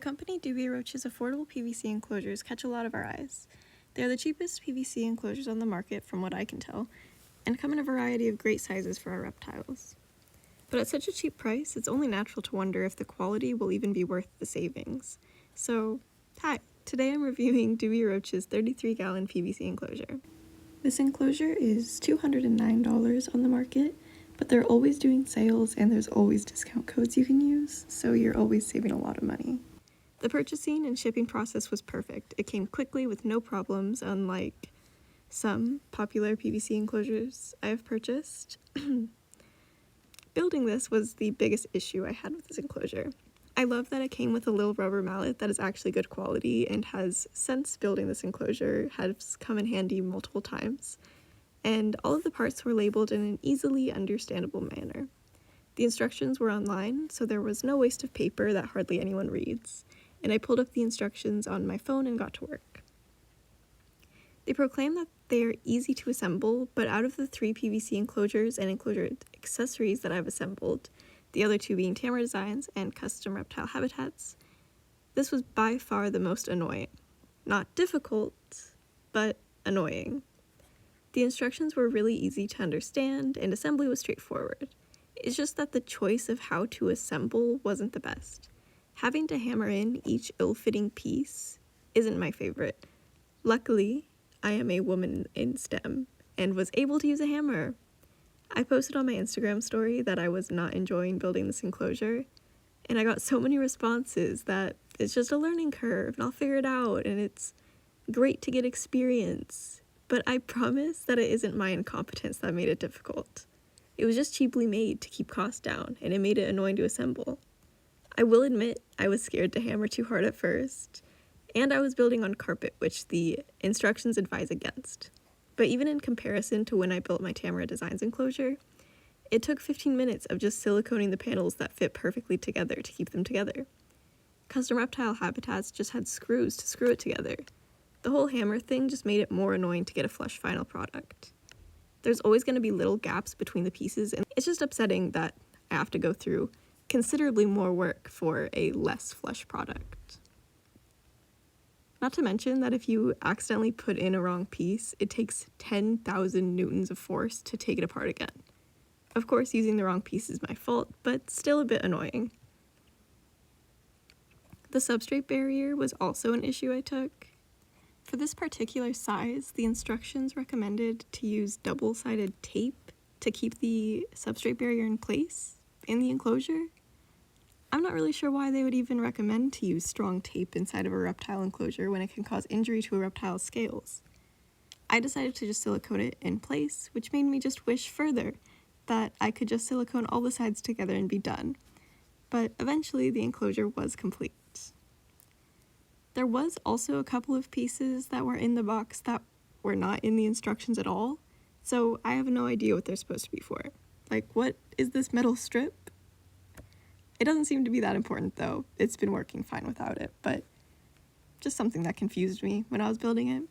company Dubia Roaches' affordable PVC enclosures catch a lot of our eyes. They are the cheapest PVC enclosures on the market from what I can tell, and come in a variety of great sizes for our reptiles. But at such a cheap price, it's only natural to wonder if the quality will even be worth the savings. So, hi, today I'm reviewing Dubia Roaches' 33-gallon PVC enclosure. This enclosure is $209 on the market, but they're always doing sales and there's always discount codes you can use, so you're always saving a lot of money. The purchasing and shipping process was perfect. It came quickly with no problems, unlike some popular PVC enclosures I have purchased. Building this was the biggest issue I had with this enclosure. I love that it came with a little rubber mallet that is actually good quality and has, since building this enclosure, has come in handy multiple times. And all of the parts were labeled in an easily understandable manner. The instructions were online, so there was no waste of paper that hardly anyone reads, and I pulled up the instructions on my phone and got to work. They proclaim that they are easy to assemble, but out of the 3 PVC enclosures and enclosure accessories that I've assembled, the other 2 being Tamara designs and custom reptile habitats, this was by far the most annoying. Not difficult, but annoying. The instructions were really easy to understand, and assembly was straightforward. It's just that the choice of how to assemble wasn't the best. Having to hammer in each ill-fitting piece isn't my favorite. Luckily, I am a woman in STEM and was able to use a hammer. I posted on my Instagram story that I was not enjoying building this enclosure, and I got so many responses that it's just a learning curve and I'll figure it out and it's great to get experience. But I promise that it isn't my incompetence that made it difficult. It was just cheaply made to keep costs down, and it made it annoying to assemble. I will admit I was scared to hammer too hard at first, and I was building on carpet, which the instructions advise against. But even in comparison to when I built my Tamara Designs enclosure, it took 15 minutes of just siliconing the panels that fit perfectly together to keep them together. Custom reptile habitats just had screws to screw it together. The whole hammer thing just made it more annoying to get a flush final product. There's always going to be little gaps between the pieces, and it's just upsetting that I have to go through considerably more work for a less flush product. Not to mention that if you accidentally put in a wrong piece, it takes 10,000 newtons of force to take it apart again. Of course, using the wrong piece is my fault, but still a bit annoying. The substrate barrier was also an issue I took. For this particular size, the instructions recommended to use double-sided tape to keep the substrate barrier in place in the enclosure. I'm not really sure why they would even recommend to use strong tape inside of a reptile enclosure when it can cause injury to a reptile's scales. I decided to just silicone it in place, which made me just wish further that I could just silicone all the sides together and be done. But eventually the enclosure was complete. There was also a couple of pieces that were in the box that were not in the instructions at all, so I have no idea what they're supposed to be for. Like, what is this metal strip? It doesn't seem to be that important though. It's been working fine without it, but just something that confused me when I was building it.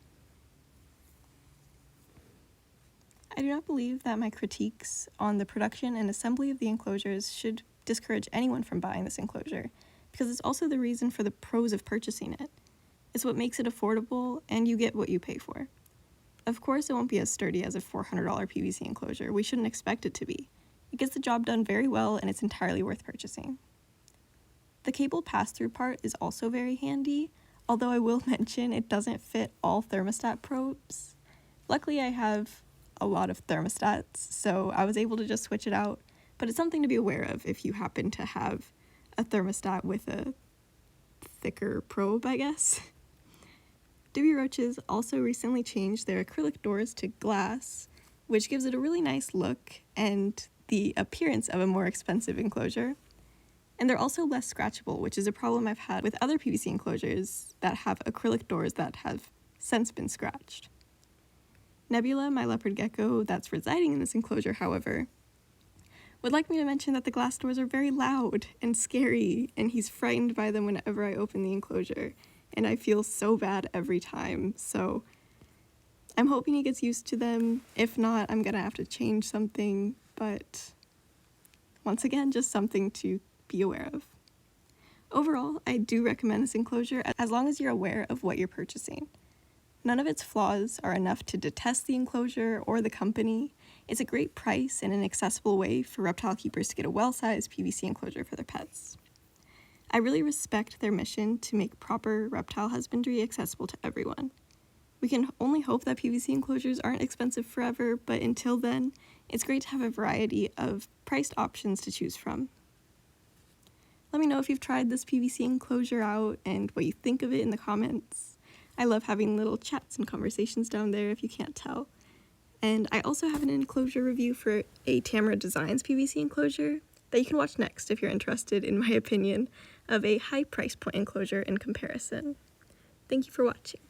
I do not believe that my critiques on the production and assembly of the enclosures should discourage anyone from buying this enclosure, because it's also the reason for the pros of purchasing it. It's what makes it affordable, and you get what you pay for. Of course, it won't be as sturdy as a $400 PVC enclosure. We shouldn't expect it to be. It gets the job done very well, and it's entirely worth purchasing. The cable pass-through part is also very handy, although I will mention it doesn't fit all thermostat probes. Luckily, I have a lot of thermostats, so I was able to just switch it out, but it's something to be aware of if you happen to have a thermostat with a thicker probe, I guess. Dubia Roaches also recently changed their acrylic doors to glass, which gives it a really nice look and the appearance of a more expensive enclosure. And they're also less scratchable, which is a problem I've had with other PVC enclosures that have acrylic doors that have since been scratched. Nebula, my leopard gecko that's residing in this enclosure, however, would like me to mention that the glass doors are very loud and scary, and he's frightened by them whenever I open the enclosure, and I feel so bad every time, so I'm hoping he gets used to them. If not, I'm gonna have to change something, but once again, just something to be aware of. Overall, I do recommend this enclosure as long as you're aware of what you're purchasing. None of its flaws are enough to detest the enclosure or the company. It's a great price and an accessible way for reptile keepers to get a well-sized PVC enclosure for their pets. I really respect their mission to make proper reptile husbandry accessible to everyone. We can only hope that PVC enclosures aren't expensive forever, but until then, it's great to have a variety of priced options to choose from. Let me know if you've tried this PVC enclosure out and what you think of it in the comments. I love having little chats and conversations down there if you can't tell. And I also have an enclosure review for a Tamara Designs PVC enclosure that you can watch next if you're interested in my opinion of a high price point enclosure in comparison. Thank you for watching.